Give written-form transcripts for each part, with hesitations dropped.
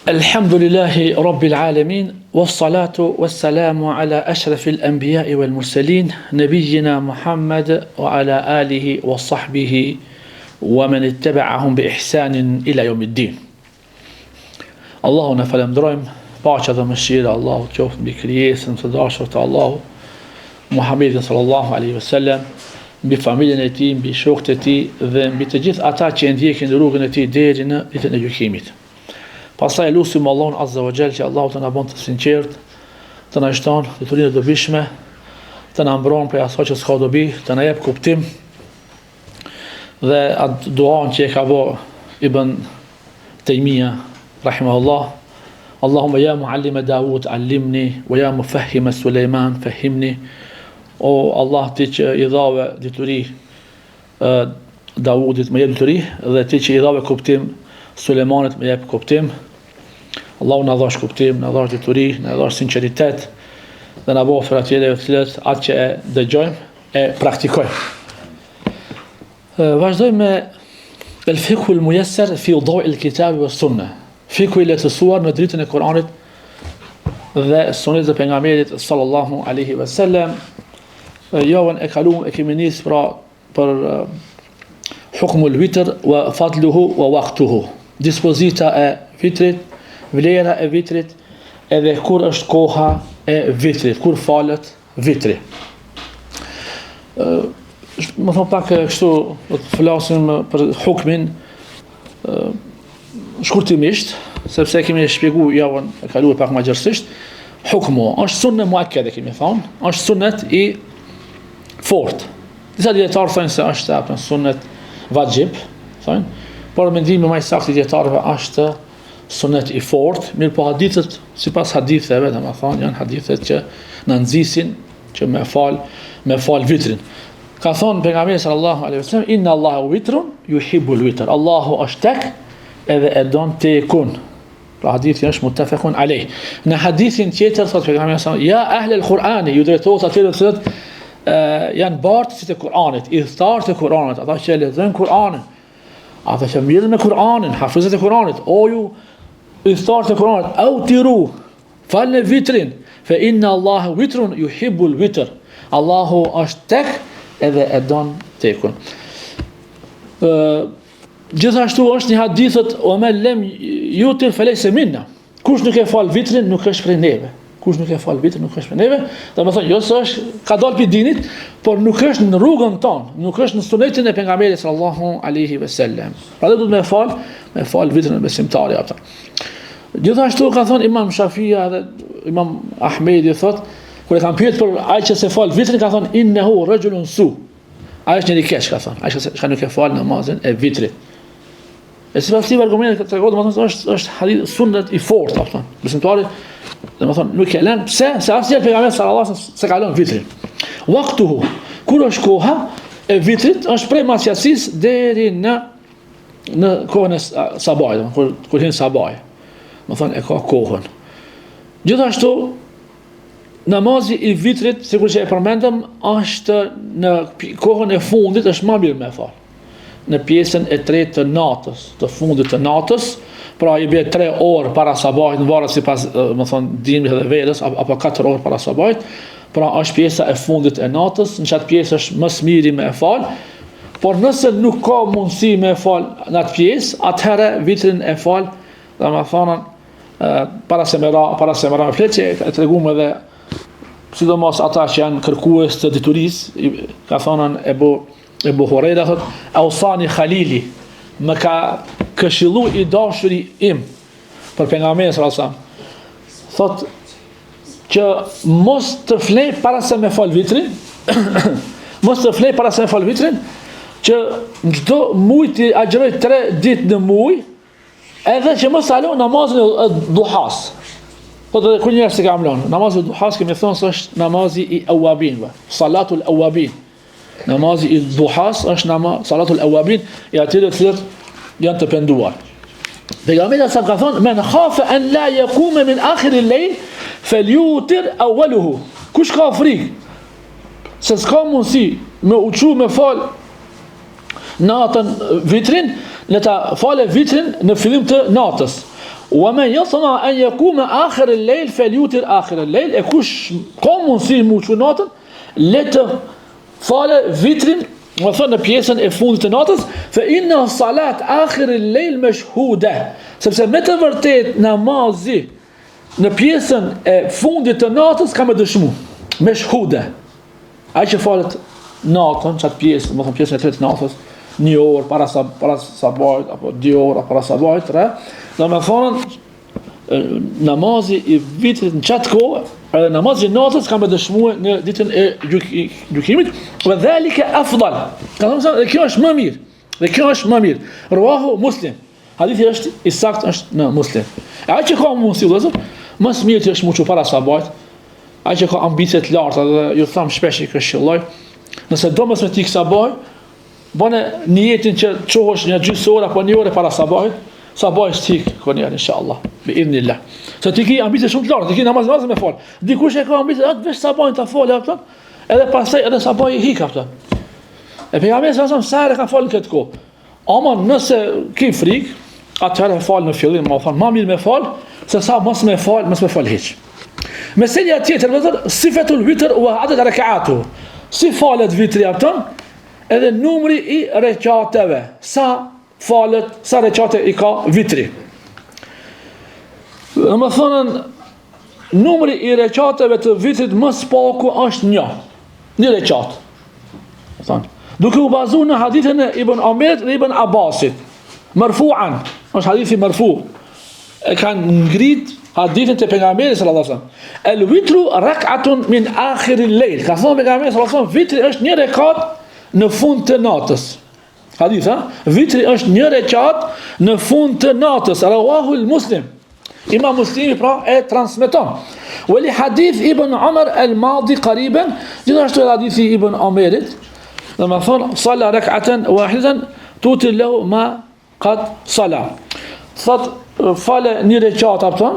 Alhamdulillahi Rabbil Alamin, wassalatu wassalamu ala ashrafil anbiya'i wal mursalin, nabiyyina Muhammad wa ala alihi wa sahbihi wa man ittaba'ahum bi ihsanin ila yawmiddin. Allahu na falenderojmë, paqja dhe mëshira Allahu qoftë mbi krijesën të dashur të Allahu, Muhammedin sallallahu alaihi wasallam, mbi familjen e tij, mbi shokët e tij dhe mbi të gjithë ata që e ndjekin rrugën e tij deri në ditën e gjykimit. Pastaj lutim Allahun azza wa jall që Allahu të na bëjë të sinqert, të na shton deturinë e dobishme, të na mbron prej asaj që s'ka dobi, të na jep kuptim dhe atë duan që e ka bë Ibn Taymija rahimahullah, Allahumma ya muallima Daud allimni wa ya mufahhima Sulejman fahimni. O Allah, ti që i dhave dituri Daudit më jep dituri dhe ti që i dhave kuptim Sulejmanit më jep kuptim. Allahu na dhash kuptim, na dhash dituri, na dhash sinqeritet dhe na bëj për atyre të cilët atë që e dëgjojmë e praktikojmë. Vazhdojmë me el-fiqh al-muyassar fi daw' al-kitab wa sunnah. Fiqhu i lehtësuar në dritën e Kuranit dhe Sunetit të pejgamberit sallallahu alaihi wasallam. Javën e kaluar e kemi nisë për hukmul vitr wa fadluhu wa waqtuhu. Dispozita e vitrit, vlera e vitrit, edhe kur është koha e vitrit, kur falet vitri. Më thonë pak kështu, do të flasim për hukmin shkurtimisht, sepse kemi shpjeguar javën e kaluar pak më gjerësisht. Hukmu është sunne muakkede, kemi thonë, është sunnet i fort. Disa dietarë thonë se është sunnet vajib, thonë, por mendimi më i saktë i dietarëve është sunet i fort, mirë po hadithet, sipas haditheve, domethënë janë hadithet që na nxisin që me fal vitrin. Ka thonë pejgamberi sallallahu alaihi wasallam, inna Allaha witrun yuhibbul witr. Allahu është tek edhe e don tekun. Pra hadithi është muttafaqun alayh. Në hadithin tjetër thotë pejgamberi sallallahu alaihi wasallam, ya ahlul Qur'ani, ju drejtohet atyre të janë bartësit e Kur'anit, idhtarët e Kur'anit, ata që lexojnë Kur'anin, ata që mirën me Kur'anin, hafizët e Kur'anit, o ju idhtarët e Kur'anit, autiru, falni vitrin, fe inna Allaha witrun yuhibbul witr. Allahu është tek edhe e don tekun. Gjithashtu është një hadithët, o me lem jutir felejse minna. Kush nuk e fal vitrin, nuk është prej neve. Kush nuk e fal vitrin, nuk është prej neve. Dhe më thonë, jo se është ka dalë për dinit, por nuk është në rrugën tonë, nuk është në sunetin e pejgamberit sallallahu alaihi wasallam. Pra dhe du të me fal vitrin e besimtari ata. Gjithashtu ka thonë Imam Shafia dhe Imam Ahmedi thotë, kur e kanë pyet për ai që se fal vitrin, ka thonë innehu rajulun su. Ai është njëri keq, ka thonë, ai që nuk e fal namazin e vitrit. E sipas këtij argumenti që tregon, domethënë është hadith sunnet i fortë, apo thonë. Besimtari, domethënë nuk e lën, pse? Se asnjë pejgamber sallallahu alaihi wasallam se ka lënë vitrin. Waqtuhu, kur është koha e vitrit, është prej masjasisë deri në kohën e sabahit, kur hin sabah. Domethënë e ka kohën. Gjithashtu namazi i vitrit, sikur që e përmendëm, është në kohën e fundit është më mirë me fal. Në pjesën e tretë të natës, të fundit të natës, pra i bie 3 orë para sabahit, në varet sipas, më thonë, dimrit dhe verës, apo 4 orë para sabahit, pra është pjesa e fundit e natës, në çat pjesë është më smiri me fal, por nëse nuk ka mundësi me fal në atë pjesë, atëherë vitrin e fal, domethënë para se mëra me fletë, e treguam edhe sidomos ata që janë kërkues të diturisë, ka thonën Ebu Hurajra thot, ausani Khalili, më ka këshillu i dashuri im për pejgamberin sallallahu alajhi wasallam. Thot që mos të flej para se me fal vitrin, që çdo muaj të agjëroj 3 ditë në muaj, edhe që mos alo namazin e duhas. Po të kur njerëz që kam lënë, namazi i duhas kemi thonë se është namazi i awabin, salatul awabin. Namazi i duhas është salatul awabin, e atyre të cilët janë të penduar. Pejgamberi sa ka thonë, men khafa an la yaqume min akhir al-layl falyutir awwaluhu. Kush ka frikë se s'ka mundësi me uçu me fal natën vitrin, le ta falë vitrin në fillim të natës. ومن يطمع أن يقوم آخر الليل فليوتر آخر الليل. E kush ka mundësi mu që natën, le të fale vitrin, më thonë në pjesën e fundit të natës, fa inna salat akhir al-layl mashhuda, sepse me të vërtet namazi në pjesën e fundit të natës ka me dëshmu, mashhuda. Ai që falet natën, çat pjesë, më thonë pjesën e tretë të natës, 1 orë para sabahit apo 2 orë para sabahit, do me thonë namazi i vitrit në qatë kohë, edhe namazi i natës ka me dëshmue në ditën e gjykimit, dhe dhalika afdal. Ka thonë se kjo është më mirë, dhe kjo është më mirë. Ruahu Muslim. Hadithi është i saktë, është në Muslim. E ai që ka mundësi vëllezër, më së miri është muçu para sabahit. Ai që ka ambicie të larta dhe ju tham shpesh i këshilloj, nëse do mos me tik sabah, bëne niyetin që çohesh një gjysmë apo 1 orë para sabahit, sabahit stik konja inshallah bi idhnillah. Se ti ke ambicie shumë të larta, ti ke namaz me fal. Dikush e ka ambicie atë veç sabahin ta falë atë, edhe pastaj edhe sabahi hik atë. E pejgamberi sa sa ka falë këtë kohë. Ama nëse ke frikë, atëherë fal në fillim, më thon, më mirë me fal, se sa mos me fal hiç. Mesela tjetër vëllazër, sifatul vitr wa adad rak'atu. Si falet vitri atë, edhe numri i rekateve, sa rekate i ka vitri. Më thonën, numri i rekateve të vitrit më spaku është 1 rekat. Duke u bazuar në hadithin e Ibn Omerit dhe Ibn Abbasit, marfu'an, është hadithi marfu, e kanë ngrit hadithin të pejgamberit sallallahu alaihi wasallam. El vitru rak'atun min akhir al-layl. Ka thënë pejgamberi sallallahu alaihi wasallam, vitri është 1 rekat në fund të natës. Hadith, vitri është 1 rekat në fund të natës. Rawahu al-Muslim. Imam Muslimi pra e transmeton. Wali hadith Ibn Umar al-Madi qariban, gjithashtu hadithi Ibn Omerit, dhe më thonë, salla rak'atan wahidatan tuti lahu ma qad salla. Thot fale 1 rekat apëton,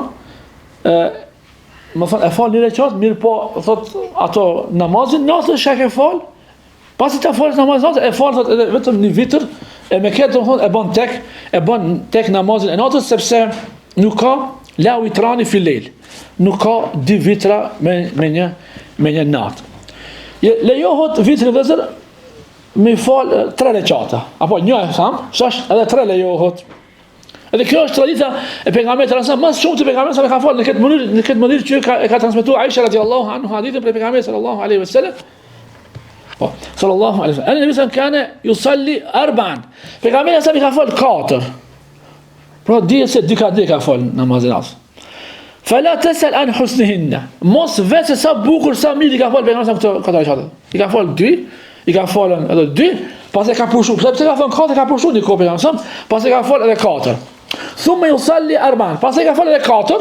më thonë, e fal 1 rekat, mirë po, thot, ato namazin, natës shak e fal, pasi ta falës namazin natës, e fal, thot, edhe vetëm 1 vitër, e me këtë, e bën tek namazin e natës, sepse nuk ka la witrani fil lejl, nuk ka 2 vitra me një natë. Lejohet vitri vëzër, me fal 3 rekata, apo 1 e tham, shash edhe 3 lejohet. Edhe kjo është tradita e pejgamberit sallallahu alajhi wasallam, më shumë të pejgamberit sa ka fal në këtë mënyrë që e ka transmetuar Aisha radhiyallahu anha hadithin për pejgamberin sallallahu alaihi wasallam. Po, sallallahu alaihi wasallam. Nabi sallallahu kana yusalli 4. Pejgamberi sa ka fal 4. Pra dihet se dika ka fal namazin as. Fala tasal an husnihinna. Mos vetë sa bukur sa mirë ka fal pejgamberi këto 4 rekate. I ka fal 2, i ka falën edhe 2, pas e ka pushu, sepse ka thënë 4 ka pushu një kopë pejgamberi, pas e ka fal edhe 4. Thumma yusalli 4, pas e ka fal edhe 4.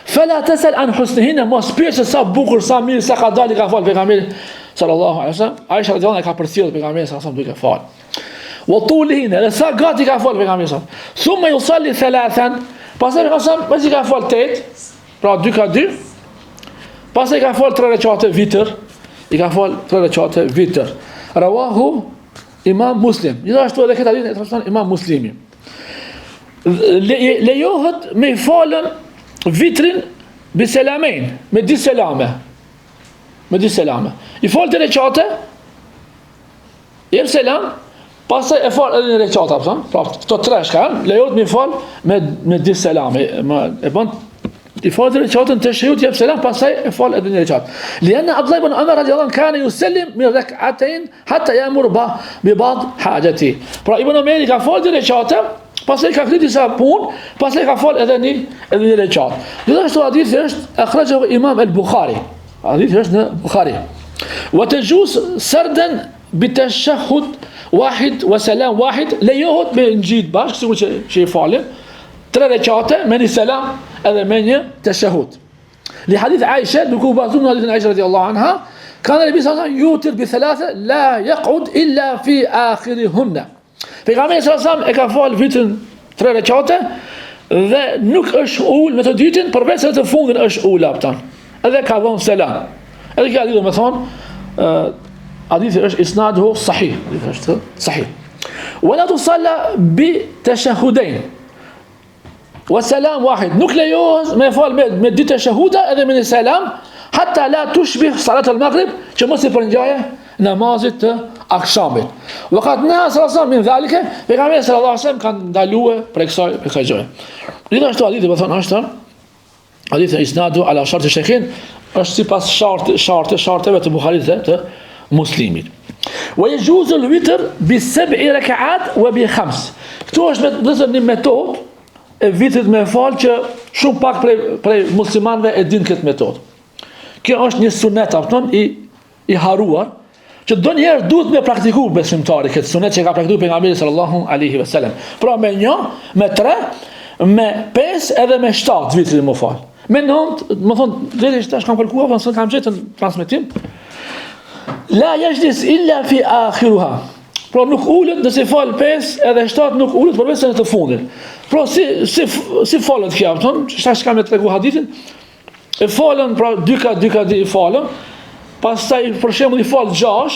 Fala tasal an husnihinna, mos pyet se sa bukur sa mirë sa ka dalë ka fal pejgamberi sallallahu alaihi wasallam. Aisha radhiyallahu anha ka përcjell pejgamberin sallallahu alaihi wasallam duke fal. Wa tulihinna, dhe sa gati ka fal pejgamberi sallallahu alaihi wasallam. Thumma yusalli 3, pas e ka fal 8, pra 2 ka 2. Pas e ka fal 3 rekate vitër, i ka fal 3 rekate vitër. Rawahu Imam Muslim. Gjithashtu edhe këtë hadith e transmeton Imam Muslimi. Lejohet me falën vitrin bi selamein, me 2 selame. Me 2 selame. I fal 3 rekate, jep selam, pastaj e fal edhe 1 rekat, pra këto 3 shkan, lejohet me fal me 2 selame. E bën i fal 3 rekate të shehut jep selam, pastaj e fal edhe 1 rekat. Lianna Abdullah ibn Umar radhiyallahu anhu kana yusallim min rak'atayn hatta yamur bi ba'd hajati. Pra Ibn Umar ka fal 2 rekate, pastaj ka kryer disa punë, pastaj ka fal edhe 1 rekat. Gjithashtu hadithi është akhrajahu Imam al-Bukhari. Hadithi është në Bukhari. Wa tajuz sardan bi tashahhud wahid wa salam wahid, lejohet me ngjit bashkë sikur që i falin 3 rekate me 1 selam edhe me 1 tashahhud. Li hadith Aisha, duke u bazuar në hadithin Aisha radhiyallahu anha, kana Nabi sallallahu alaihi wasallam yutir bi 3 la yaq'ud illa fi akhirihunna. Pejgamberi sallallahu alaihi wasallam e ka fal vitrin 3 rekate dhe nuk është ul me të ditën, përveç se të fundin është ul aftan. Edhe ka dhënë selam. Edhe kjo hadith më thon, hadithi është isnaduhu sahih, është sahih. Wala tusalla bi tashahudain. wa salam wahid. Nuk lejohet me fal me dy tashahuda edhe me selam, hatta la tushbih salat al-maghrib, që mos i përngjaje namazit të akshamit. Waqad naha sallallahu min zalika, pejgamberi sallallahu alaihi wasallam kanë ndaluar për kësaj gjëje. Gjithashtu hadithi do thonë është hadithi isnadu ala shart al-shaykhin, është sipas sharteve të Buharit dhe të Muslimit. Wa yajuzu al-witr bi 7 rak'at wa bi 5. Këtu është një metodë e vitrit me fal që shumë pak prej muslimanëve e din këtë metodë. Kjo është një sunet i haruar, që donjëherë duhet me praktiku besimtari këtë sunet që ka praktikuar pejgamberi sallallahu alaihi wasallam. Pra me 1, me 3, me 5 edhe me 7 vitrin më fal. Me 9, më thonë, deri tash kam kërkuar, po s'kam gjetur transmetim. La yajlis illa fi akhiruha. Pra nuk ulet nëse fal 5 edhe 7 nuk ulet përveç në të fundit. Pra si falet kjo, thon, çfarë kam të tregu hadithin? E falën pra 2 i falën. Pastaj për shembull i fal 6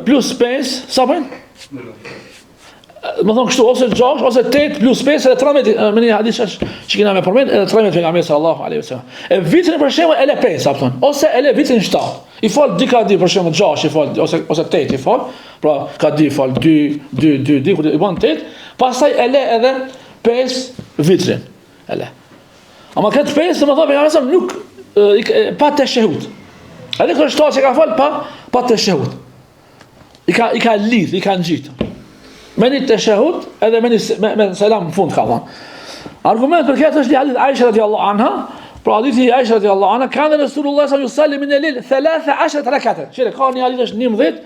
plus 5, sa bën? Më thonë kështu, ose 6 ose 8 plus 5 edhe 13, me një hadith që kena me përmend, edhe 13 pejgamberi sallallahu alaihi wasallam. E vitrin për shembull ele 5, thon, ose ele vitrin 7. I fal di për shembull 6 i fal ose 8 i fal, pra ka di fal 2 kur i bën 8, pastaj ele edhe 5 vitrin. Ele. Ama këtë 5 do të thonë pejgamberi nuk pa tashahhud. Edhe kur shtohet që ka fal pa tashahhud. I ka lidh, i ka ngjit. Me një tashahhud edhe me selam në fund ka thënë. Argument për këtë është hadith Aisha radhiyallahu anha, pra hadithi Aisha radhiyallahu anha, kana Rasulullah sallallahu alaihi wasallam min al-lil 13 rak'ata. Shire ka një hadith është 11,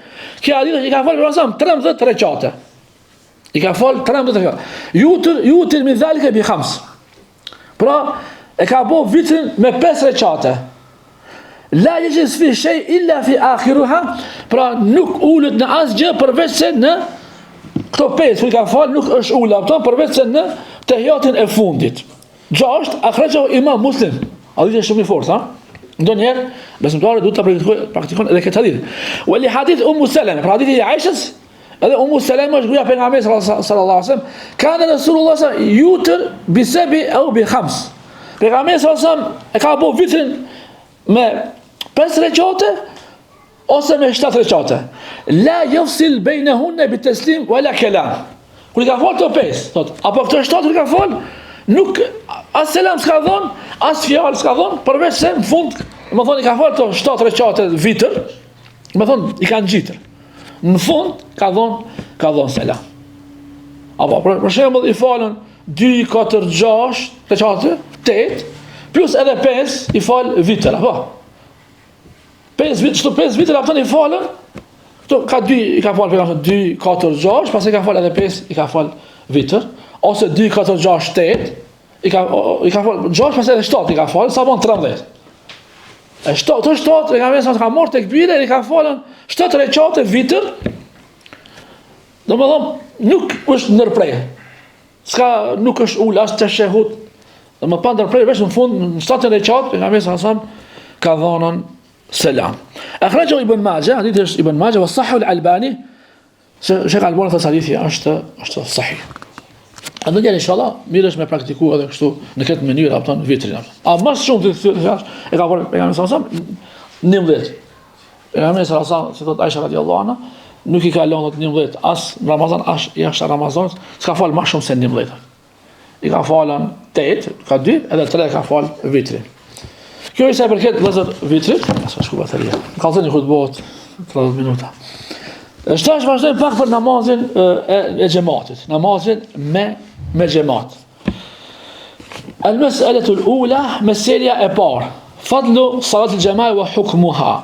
kjo hadith i ka fal për 13 rekate. I ka fal 13 rekate. Yutir min zalika bi 5. Pra e ka bo vitrin me 5 rekate. La yajlis fi shay illa fi akhiruha, pra nuk ulet në asgjë përveç se në këto 5 që ka fal nuk është ula, përveç se në tehiyatin e fundit. 6 akhrajahu Imam Muslim. A dhe shumë i fortë, ha? Ndonjëherë besimtari duhet ta praktikon edhe këtë hadith. Wa li hadith Salama, pra hadithi i Aishës, edhe Salama është gruaja e pejgamberit sallallahu alaihi wasallam, kana Rasulullah sallallahu alaihi wasallam yutir bi 7 aw bi 5. Pejgamberi sallallahu alaihi wasallam e ka bëu vitrin me 5 rekate ose me 7 rekate. La yafsil bainahunna bi taslim wala kalam. Kur i ka fal të 5, thot, apo këto 7 kur i ka fal, nuk as selam s'ka dhon, as fjalë s'ka dhon, përveç se në fund, më thon i ka fal të 7 rekate vitër, më thon i kanë gjitër. Në fund ka dhon selam. Apo për shembull i falën 2, 4, 6 rekate, 8 plus edhe 5 i fal vitër, apo 5 vitër apo i falën, këto ka 2 i ka fal pejgamberi 2, 4, 6, pastaj ka fal edhe 5 i ka fal vitër, ose 2, 4, 6, 8 i ka fal 6 pastaj edhe 7 i ka fal, sa bën 13. E 7 pejgamberi sa ka marrë tek bire i ka falën 7 rekate vitër. Domethënë nuk është ndërprerje. Nuk është ul as tashahhud. Domethënë pa ndërprerje veç në fund në 7 rekate pejgamberi sa ka dhënë selam. Akhrajahu Ibn Majah, hadithi është Ibn Majah, wa sahhu al-Albani, Sheikh Albani thot hadithi është sahih. Ndonjëherë inshallah mirë është me praktikuar edhe kështu në këtë mënyrë apo në vitrin. A më shumë të e ka vënë pejgamberi sallallahu alaihi wasallam 19. Pejgamberi sallallahu alaihi wasallam, si thot Aisha radhiyallahu anha, nuk i ka lënë 19 as në Ramazan as jashtë Ramazanit, s'ka fal më shumë se 19. I ka falën 8, ka 2, edhe 3 ka fal vitrin. Kjo është për këtë vëzër vitrit, asë shku bateria. Kalëzën një hutbot 30 minuta. Shtash vazhdojmë pak për namazin e gjematit. Namazin me gjemat. Al-mes'alatu al-ula, meselja e parë. Fadlu salat al-gjemaj wa hukmuha.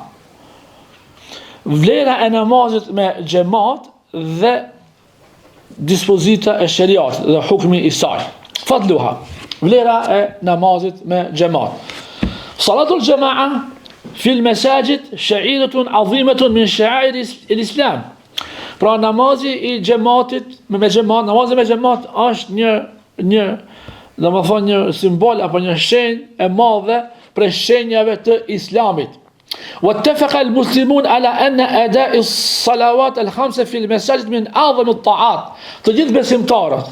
Vlera e namazit me gjemat dhe dispozita e shariatit dhe hukmi i saj. Fadluha. Vlera e namazit me gjemat. صلاة الجماعة في المساجد شعيرة عظيمة من شعائر الإسلام. Pra namazi i gjematit namazi me gjemat është një domethënë një simbol apo një shenjë e madhe për shenjave të Islamit. واتفق المسلمون على أن أداء الصلوات الخمسة في المساجد من أعظم الطاعات. Të gjithë besimtarët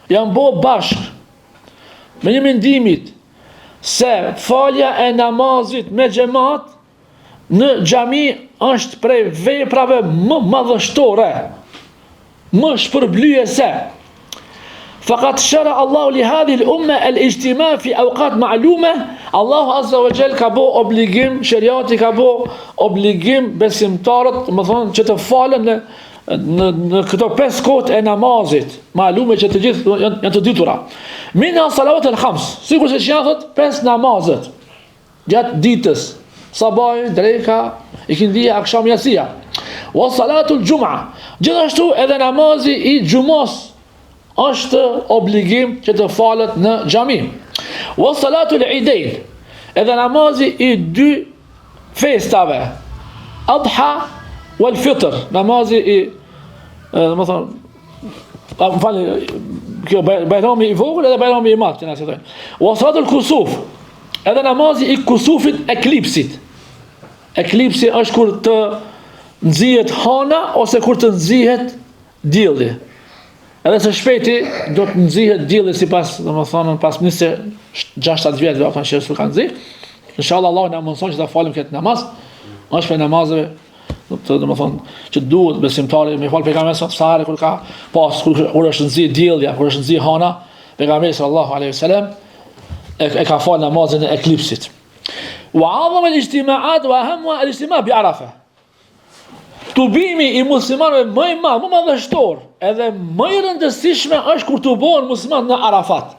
janë bërë bashkë me një mendimit se falja e namazit me xhamat në xhami është prej veprave më madhështore, më shpërblyese. Faqat shara Allahu li hadhihi al-umma al-ijtima' fi awqat ma'luma. Allahu azza wa jall ka bo obligim, shariati ka bo obligim besimtarët, më thonë, që të falen në këto 5 kohët e namazit, ma'lume që të gjithë janë të ditura. Mina salavat al-khams, sikur se janë thot 5 namazet gjatë ditës, sabah, dreka, ikindia, akşam, yasia. Wa salatul jum'a, gjithashtu edhe namazi i xumos është obligim që të falet në xhami. Wa salatul idain, edhe namazi i 2 festave, adha wal fitr, namazi i më thonë, kjo bajrami i vogël edhe bajrami i madh, që na thonë. Wa salatul kusuf, edhe namazi i kusufit, eklipsit. Eklipsi është kur të nxihet hana ose kur të nxihet dielli. Edhe së shpejti do të nxihet dielli sipas, domethënë, pas 26 vjetëve apo që s'u kanë nxih. Inshallah Allah na mëson që ta falim këtë namaz. Është për namazeve, domethënë, që duhet besimtari me fal pejgamberin sa kur ka pas kur është nxih dielli, kur është nxih hana, pejgamberi sallallahu alaihi wasallam e ka fal namazin e eklipsit. Wa 'azama al-ijtima'at wa ahamma al-ijtima' bi Arafa. Tubimi i muslimanëve më i madh, më madhështor, edhe më i rëndësishme është kur tubohen muslimanët në Arafat.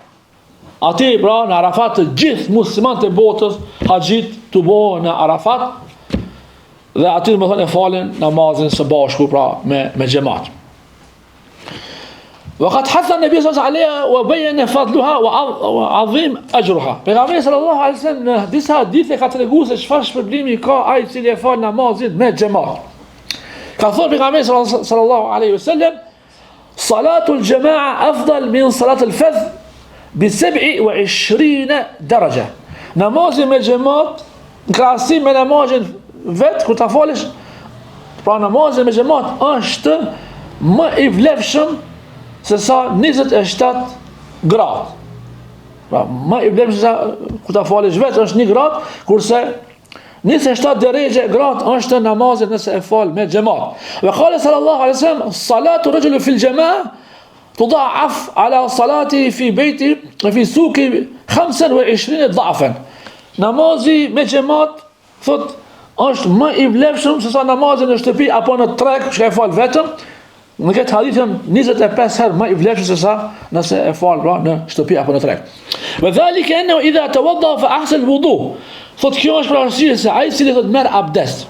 Aty pra në Arafat të gjithë muslimanët e botës, haxhit tubohen në Arafat dhe aty më thonë e falen namazin së bashku pra me xhamat. وقد حث النبي صلى الله عليه وسلم وبين فضلها وعظيم اجرها. Pejgamberi sallallahu alaihi wasallam në disa hadithe ka treguar se çfarë shpërblimi ka ai i cili e fal namazin me xhamat. Ka thënë pejgamberi sallallahu alaihi wasallam, salatul jamaa afdal min salatul fadh bi 27 daraja. Namazi me xhamat në krahasim me namazin vet kur ta falësh, pra namazi me xhamat është më i vlefshëm se sa 27 gradë. Pra, më i vlefshëm se sa kur ta falësh vet është 1 gradë, kurse 27 derece gradë është namazi nëse e fal me xhamat. Wa qala sallallahu alaihi wasallam, salatu rajuli fil jamaa tudha'af ala salati fi baiti wa fi suqi 25 dha'fan. Namazi me xhamat thot është më i vlefshëm se sa namazi në shtëpi apo në treg që e fal vetëm. Në këtë hadith janë 25 herë më i vlefshëm se sa nëse e fal pra në shtëpi apo në treg. Wa dhalika annahu idha tawadda fa ahsan al-wudu. Thot kjo është për arsye se ai i cili thot merr abdest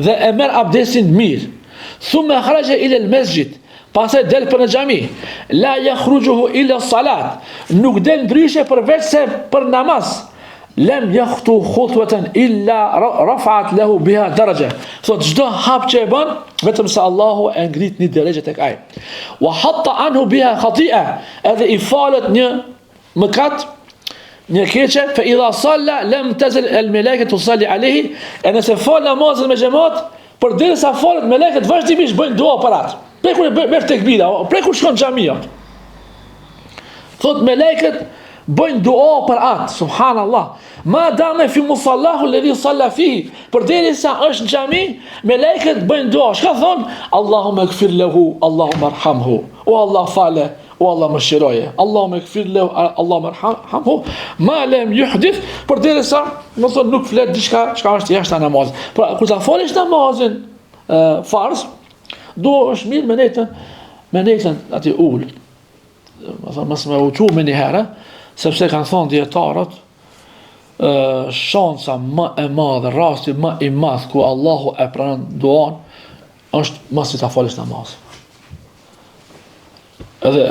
dhe e merr abdestin mirë, thumma kharaja ila al-masjid, pastaj del për në xhami, la yakhrujuhu ila salat, nuk del ndryshe përveç se për namaz, lam yakhtu khutwatan illa rafa'at lahu biha daraja. Thot çdo hap që e bën, vetëm se Allahu e ngrit një derexhe tek ai. Wa hatta anhu biha khati'a, edhe i falet një mëkat, një keqe, fa idha salla lam tazal al malaikatu tusalli alayhi, e nëse fal namazin me xhamat, përderisa falet melekët vazhdimisht bëjnë dua për atë. Prej kur merr tekbira, prej kur shkon xhamia. Thot melekët bëjnë dua për atë, subhanallah. Ma dame fi musallahu alladhi salla fihi, përderisa është në xhami, melekët bëjnë dua. Çka thon? Allahumma ighfir lahu, Allahumma arhamhu. O Allah fale, o Allah mëshiroje. Allahumma ighfir lahu, Allahumma arhamhu. Ma lam yuhdith, përderisa më thon nuk flet diçka çka është jashtë namazit. Pra kur ta falesh namazin farz, do është mirë me netën aty ul. Do të mos më uçu me një herë, sepse kanë thonë dietarët shansa më e madhe, rasti më i madh ku Allahu e pranon duan është mos i ta falësh namaz. Edhe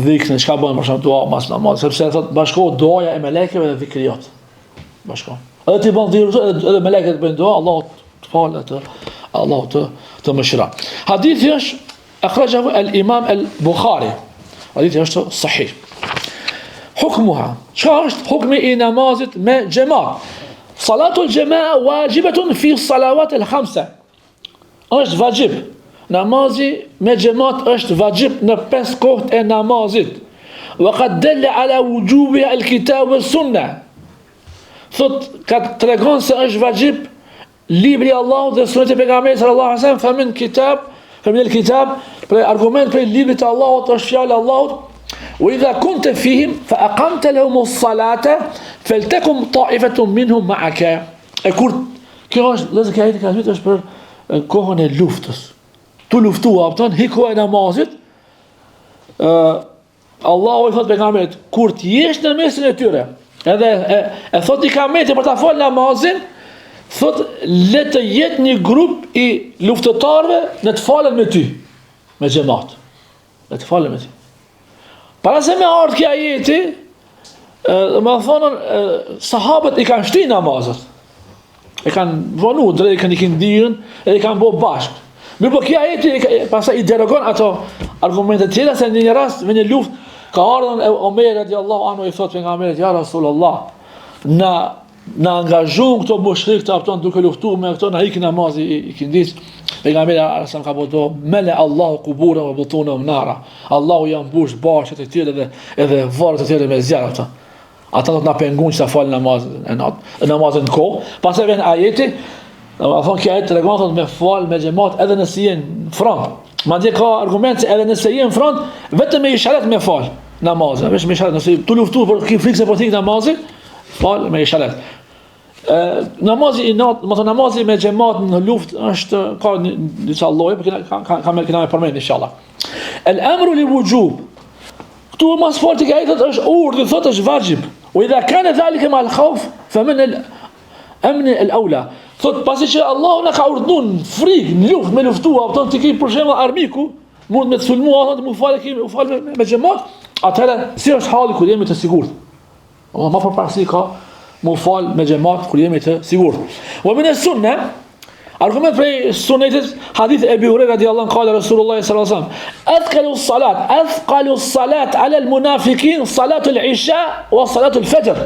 dhikën çka bën për shkak dua mas namaz, sepse thot bashkohet duaja e melekëve dhe dhikriot. Bashkohet. Edhe ti bën dhikr, edhe melekët bëjnë dua, Allahu të falë atë, Allahu të mëshiron. Hadithi është akhrajahu al-Imam al-Bukhari. Hadithi është sahih. Hukmuha, çka është hukmi i namazit me xhamat? Salatul jamaa wajibatun fi salawat al-khamsa. Është vajib. Namazi me xhamat është vajib në 5 kohët e namazit. وقد دل على وجوبها الكتاب والسنة. Thot, ka tregon se është vajib libri i Allahut dhe suneti e pejgamberit sallallahu alaihi wasallam, famin kitab, famin el-kitab, për argument për librit të Allahut është fjala e Allahut. وإذا كنت فيهم فأقمت لهم الصلاة فلتكن طائفة منهم معك. E kur kjo është, lëzë kjo ajeti ka thënë është për kohën e luftës. Tu luftua, kupton, hikoja e namazit. Allahu i thot pejgamberit, kur të jesh në mesin e tyre, edhe e thot i kameti për ta fal namazin, thot le të jetë një grup i luftëtarëve në të falen me ty, me xhamat. Le të falen me ty. Para se me ardhë kja ajeti, më thonën, sahabët i kanë shti namazët. E kanë vonu, drejt i kanë i këndirën, edhe i kanë bo bashkë. Mirë po kja ajeti, pastaj i derogon ato argumentet tjera, se në një rast, me një luft, ka ardhën Omer radiallahu anhu i thot pejgamberit, ja Rasulullah, na angazhon këto mushrik të apton duke luftu me këto, na iki namazi i këndis. Pejgamberi arasam ka bodo, mele Allahu kubura vë butuna më nara. Allahu janë bush bashkët e tjere edhe varët e tjere me zjarë ata. Ata do të na pengun që ta falë namazin në kohë. Pastaj vjen ajeti, a thonë kjo ajeti tregon thot me falë me xhamat edhe nëse jenë front. Madje ka argument se edhe nëse jenë front, vetëm me isharet me falë namazin. Veç me isharet, nëse tu luftu për ki frikë se po thik namazin, falë me isharet. Namazi i natë, më thonë namazi me xhamat në luftë është ka disa lloje, por kena me përmend inshallah. El-amru li wujub. Këtu mas forti ka thot është urdhë, thot është vajib. وإذا كان ذلك مع الخوف فمن الأمن الأولى. Thot pasi që Allahu na ka urdhëruar në frikë, në luftë, me luftua, thon ti ke për shembull armiku, mund me të sulmua, thot më fal me xhamat, atëherë si është halli kur jemi të sigurt. Më përparësi ka më fal me xhamat kur jemi të sigurt. Wa min as-sunnah, argument prej sunetit, hadith e Ebi Hurajra radiallahu anhu, qala Rasulullah sallallahu alaihi wasallam, athqalu as-salat ala al-munafiqin salatu al-isha wa salatu al-fajr.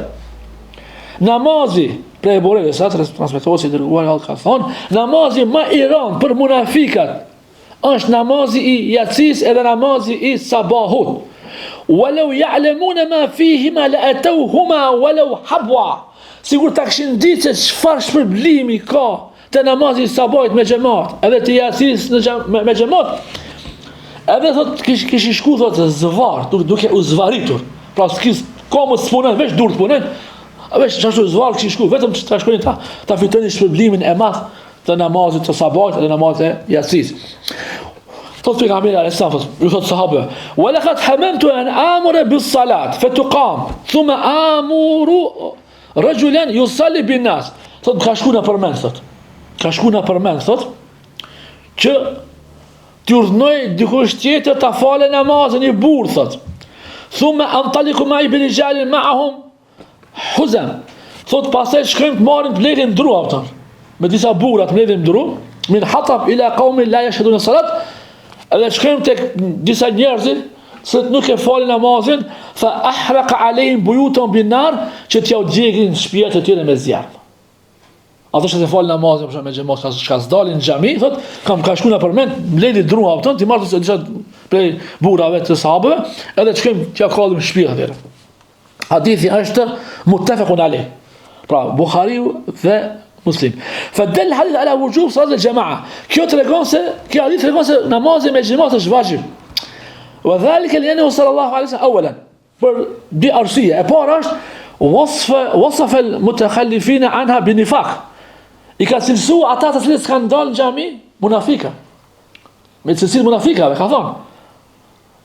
Namazi prej Ebi Hurajra sa transmetosi dërguar Allah ka thonë, namazi më i rënd për munafikat është namazi i yatsis edhe namazi i sabahut. Walau ya'lamuna ma fihima la atawhuma walau habwa. Sigur ta kishin ditë se çfarë shpërblimi ka të namazi i sabajt me xhamat, edhe të yasis me xhamat, edhe thot kish shku thot zvar, duke u zvaritur. Pra s'kis komo s'punon, veç dur të punon. Veç çashtu zvar kish shku, vetëm ta shkonin ta fitoni shpërblimin e madh të namazit të sabajt dhe namazit e yasis. Thot pejgamberi alayhis salam, ju thot sahabë, "Wa laqad hamamtu an amura bis salat fatuqam, thumma amuru rajulan yusalli bin nas." Thot ka shku në përmend thot. Ka shku në përmend, thot, që t'ju urdhnoj dikush tjetër ta falë namazin i burr, thot. Thumma antaliku ma'i bi rijalin ma'ahum huzam. Thot pastaj shkojmë të marrim të mbledhim dru ata. Me disa burra të mbledhim dru, min hatab ila qaumin la yashhaduna salat. Edhe shkojmë tek disa njerëz se nuk e falin namazin, fa ahraqa alehim buyutan bin nar, që t'ja u djegin shtëpiat e tyre me zjarr. Ato që se falë namazin, me xhamat, ka s'dalin në xhami, thot, ka shku në përmend, mbledhi drua apëton, ti marrë të disa prej burrave të sahabëve, edhe të shkojmë t'ja kallim shtëpi atyre. Hadithi është muttafaqun alayh. Pra, Buhariu dhe Muslim. Fadel hadith ala wujub salat al-jamaa. Kjo tregon se namazi me xhamat është vajib. Wa dhalika li'annahu sallallahu alaihi wasallam awalan. Për di arsye. E para është wasafa al-mutakhallifina anha binifaq. I ka cilësu ata të cilët kanë dalë në xhami, munafika. Me cilësitë munafikave, ka thonë.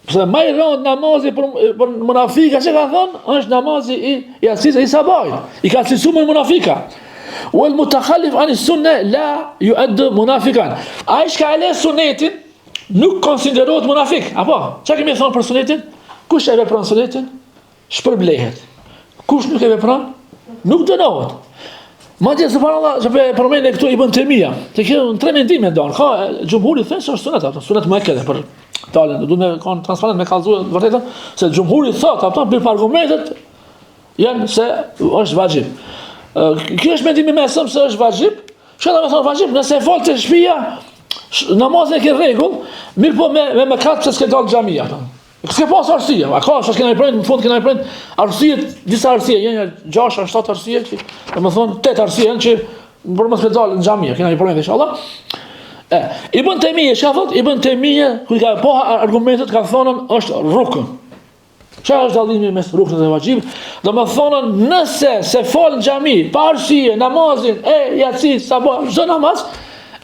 Përse më i rënd namazi për munafika, që ka thonë, është namazi i yasis e i sabajt. I ka cilësu me munafika. Wal mutakhallif an sunna la yu'addu munafikan. Ai që ka sunetin nuk konsiderohet munafik. Apo, çka kemi thonë për sunetin? Kush e vepron sunetin, shpërblehet. Kush nuk e vepron, nuk dënohet. Madje subhanallah, që përmendën këtu Ibn Taymija, të kjo në tre mendime ndan. Ka xhumhuri thënë se është sunet muakkade për talën, do të kanë transparent me kallëzuar vërtetën se xhumhuri thotë ato për argumentet janë se është vajib. Kjo është mendimi më sëmë se është vajib. Çka do të thonë vajib? Nëse e fal të shtëpia, namazin e ke rregull, mirë po me katë se s'ke dalë xhamia. S'ke pas arsye, a ka s'ke na në fund kena prend arsye, disa arsye, janë 6 7 arsye, domethënë 8 arsye janë që për mos me dalë në xhami, kena një problem inshallah. Ibn Taymija çka thot? Ibn Taymija kur ka po argumentet ka thonë është rukn. Çfarë është dallimi mes ruknit dhe vajibit? Domethënë nëse se fal në xhami pa arsye namazin yatsi sabah çdo namaz,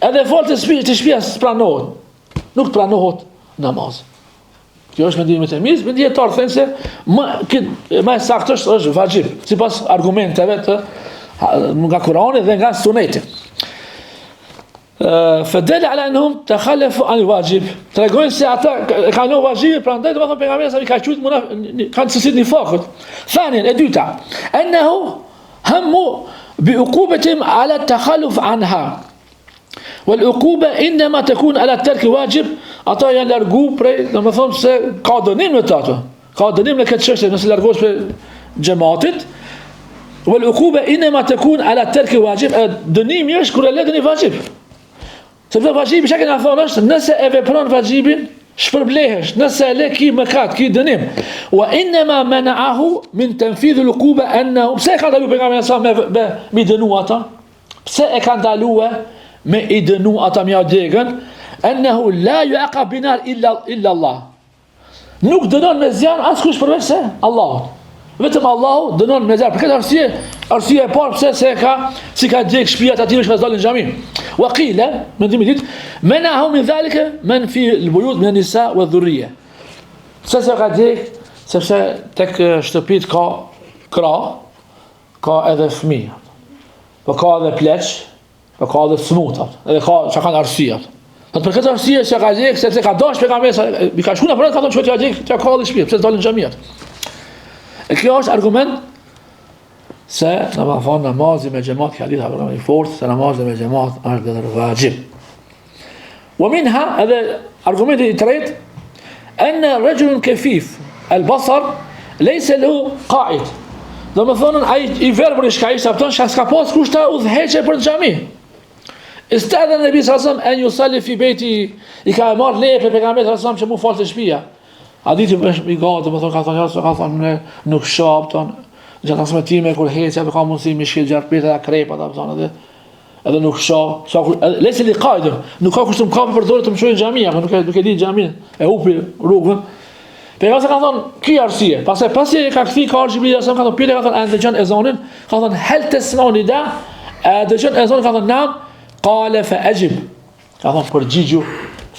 edhe fal të shtëpia pranohet. Nuk pranohet namaz. Kjo është mendimi i mirë, dietar thënë se më saktë është vajib, sipas argumenteve të nga Kurani dhe nga Suneti. فدل على انهم تخلفوا عن الواجب ترجون se ata kanë vajib prandaj do të thonë pejgamberi sa i ka thujt kanë cilësit nifakut. ثانيا e dyta انه هم بعقوبتهم على التخلف عنها والعقوبه انما تكون على الترك واجب ata janë largu prej domethënë se ka dënim në ato ka dënim në këtë çështje nëse largohesh prej xhamatit والعقوبه انما تكون على الترك واجب dënimi është kur e lë dënim vajib. Sepse vajibi çka na thonë është nëse e vepron vajibin shpërblehesh, nëse e le ki mëkat, ki dënim. Wa inma mana'ahu min tanfidh al-uquba annahu pse ka dalu pejgamberi sa me dënu ata? Pse e ka ndaluar me i dënu ata me degën? Annahu la yu'aqab binar illa Allah. Nuk dënon me zjarr askush përveç se Allahut. Vetëm Allahu dënon me zjarr. Për këtë arsye e parë pse se si ka djeg shtëpia të atyre që ka dalën në xhami. وقيل من ضمن منعهم من ذلك من في البيوت من النساء والذريه. Sepse ka djeg, sepse tek shtëpit ka krah, ka edhe fëmijë. Po ka edhe pleq, po ka edhe smuta, edhe ka çka kanë arsye. Po për këtë arsye që ka djeg, sepse ka dash pejgamberi, i ka shkuar për atë ka thonë çka djeg, çka ka edhe shtëpi, pse dalën në xhamia. E kjo është argument se namazi me xhamat ka hadith apo i fortë se namazi me xhamat është vajib. ومنها هذا argument i tretë أن رجل كفيف البصر ليس له قائد. Domethënë ai i verbër i shka i sapton s'ka pas kushta udhëheqje për xhami. Istadha Nabi sallallahu alaihi wasallam an yusalli fi beiti, i ka marrë leje për pejgamberin sallallahu alaihi wasallam që mu falte shtëpia. Hadithi është i gatë, domethënë ka thonë nuk shapton gjatë transmetime kur heqja ka mundësi me shkël gjatë pita dhe krepat apo thonë edhe nuk shoh lesi li qaid nuk ka kushtëm kapi për dorë të më shojë xhamia apo nuk e di xhamin e hupi rrugën pejgamberi ka thonë ky arsye pasi e ka kthy ka Xhibrili sa ka thonë pyetja ka thonë a dëgjon ezanin ka thonë hal tasma'u nida a dëgjon ezanin ka thonë nam qala fa ajib ka thonë përgjigju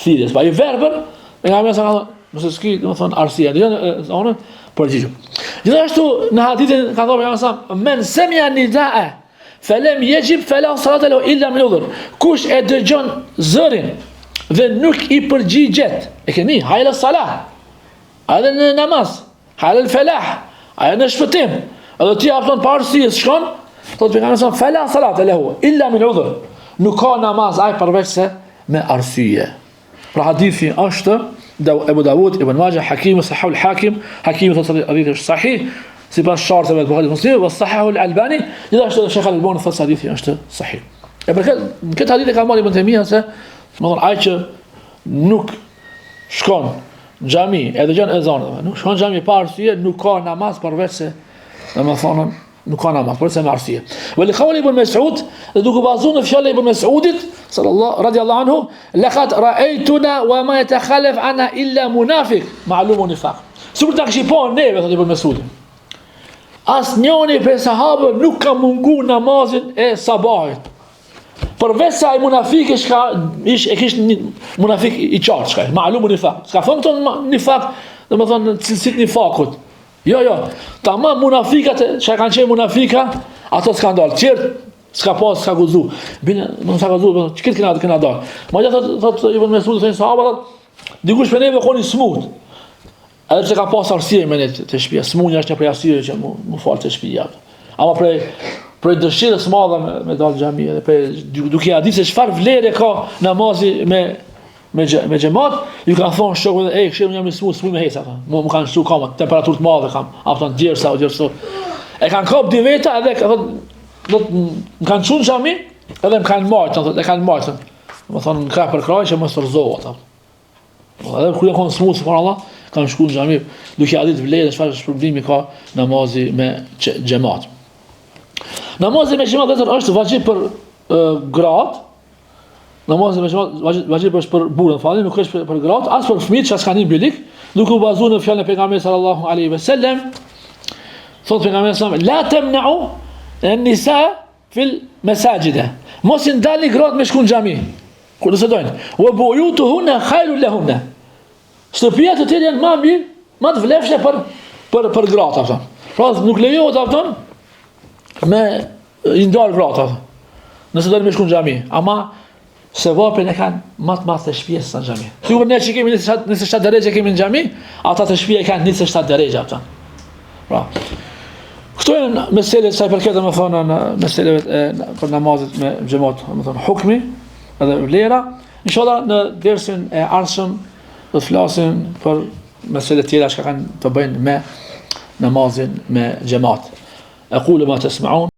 thirrjes pa i verbër pejgamberi sa ka thonë nëse s'ki domethënë arsye dëgjon ezanin përgjigju. Gjithashtu në hadithin ka thonë pejgamberi sa men sami'a nidaa falem yajib fala salata lahu illa min udhr. Kush e dëgjon zërin dhe nuk i përgjigjet. E keni hayla salah. Edhe në namaz, hayla falah, edhe në shpëtim. Edhe ti hapton pa arsye shkon, thotë pejgamberi sa fala salata lahu illa min udhr. Nuk ka namaz ai përveç se me arsye. Pra hadithi është Abu Dawud, Ibn Majah, Hakim, Sahih al-Hakim, Hakim thotë hadithi është sahih, sipas sharteve të Buhari Muslim, dhe Sahih al-Albani, gjithashtu Sheikh al-Albani thotë hadithi është sahih. E për këtë hadith e ka marrë Ibn Taymija se, domethënë ai që nuk shkon në xhami, e dëgjon ezanin, nuk shkon në xhami pa arsye, nuk ka namaz përveç se, domethënë nuk ka namaz përveç se me arsye. Wa li qawli Ibn Mas'ud, duke bazuar në fjalën e Ibn Mas'udit radiyallahu anhu, laqad ra'aytuna wa ma yatakhalaf anha illa munafiq, ma'lumun nifaq. Sikur ta kishi pa neve thotë Ibn Mas'udi. Asnjëri prej sahabëve nuk ka mungu namazin e sabahit. Përveç se ai munafik e kishte një munafik i qartë shka, ma'lumun nifaq. S'ka thonë këto nifaq, domethënë cilësit nifakut. Jo, tamam munafikat që kanë qenë munafika, ato s'kan dalë. Qert s'ka pas, s'ka guzu. Bine, nuk s'ka guzu, çka kena dalë. Madje thotë Ibn Mas'ud thënë sahabët, dikush për neve koni smut. Edhe pse ka pas arsye me ne të shtëpia, smunja është një prej arsyeve që mu fal të shtëpia. Ama për dëshirës madhe me dalë xhami edhe duke ia ditë se çfarë vlerë ka namazi me xhamat, ju kanë thonë shokët e kështu jam i smut me hesa. Mo më kanë shtu kamat, temperaturë të mëdha kam, afton djersa o djerso. E kanë kop di veta edhe do të kanë çun xhami, edhe më kanë marrë, thotë, e kanë marrë. Do të thonë ka për kraj që mos rrezohet ata. Edhe kur janë smut subhanallahu, kanë shkuar në xhami duke ia ditë vlerën çfarë shpërblimi ka namazi me xhamat. Namazi me xhamat është vajib për gratë. Namazi me xhamat vajib është për burrën, falni, nuk është për gratë, as për fëmijët që s'kanë bielik, duke u bazuar në fjalën e pejgamberit sallallahu alaihi wasallam. Thot pejgamberi sallallahu alaihi wasallam: "La tamna'u an-nisa fil masajida." Mos i ndalni gratë me shku në xhami. Kur nëse dojnë. Wa buyutuhunna khairul lahunna. Shtëpia të tjera janë më mirë, më të vlefshme për gratë ata. Pra nuk lejohet ata me i ndal gratë. Nëse dojnë me shku në xhami, ama se vapën e kanë më të madh të shtëpisë sa xhami. Sigur ne që kemi 27 derexhe kemi në xhami, ata të shtëpia kanë 27 derexhe ata. Pra. Këto janë meselet sa i përket domethënë meseleve për namazet me xhamat, domethënë hukmi edhe vlera. Inshallah në dersin e ardhshëm do të flasim për mesele tjera që kanë të bëjnë me namazin me xhamat. Aqulu ma tasma'un